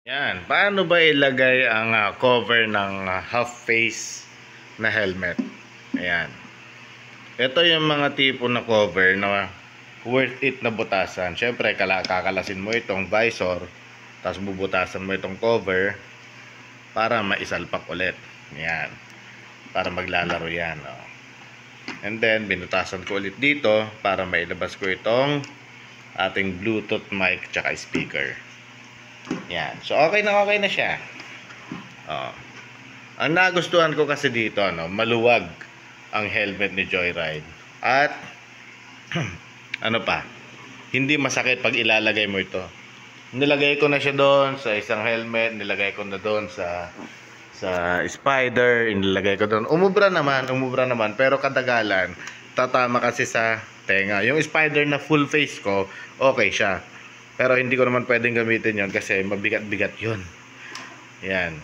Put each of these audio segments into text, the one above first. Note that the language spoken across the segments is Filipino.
Yan, paano ba ilagay ang cover ng half face na helmet? Ayan. Ito yung mga tipo na cover na worth it na butasan. Siyempre, kakalasin mo itong visor, tapos bubutasan mo itong cover para maisalpak ulit. Ayan. Para maglalaro yan. Oh. And then, binutasan ko ulit dito para mailabas ko itong ating Bluetooth mic tsaka speaker. Yan. So, okay na siya. Oh. Ang nagustuhan ko kasi dito, maluwag ang helmet ni Joyride. At, ano pa, hindi masakit pag ilalagay mo ito. Nilagay ko na siya doon sa isang helmet, nilagay ko na doon sa Spider, inilagay ko doon. Umubra naman, pero kadagalan, tatama kasi sa tenga. Yung Spider na full face ko, okay siya. Pero hindi ko naman pwedeng gamitin yon kasi mabigat-bigat yun. Yan.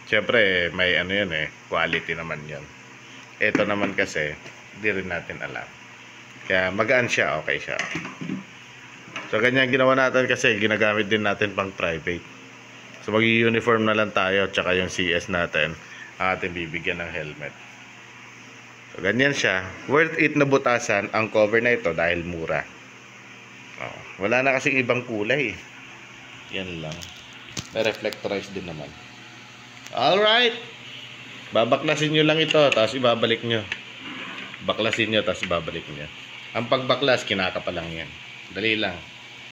Siyempre, may yun quality naman yun. Ito naman kasi, hindi rin natin alam. Kaya magaan siya, okay siya. So, ganyan ginawa natin kasi ginagamit din natin pang private. So, mag-uniform na lang tayo, tsaka yung CS natin, ang ating bibigyan ng helmet. So, ganyan siya. Worth it na butasan ang cover na ito dahil mura. Oh, wala na kasing ibang kulay. Yan lang. May reflectorized din naman. Alright. Babaklasin nyo lang ito, tapos ibabalik nyo. Baklasin nyo, tapos ibabalik nyo. Ang pagbaklas, kinakapa lang yan. Dali lang.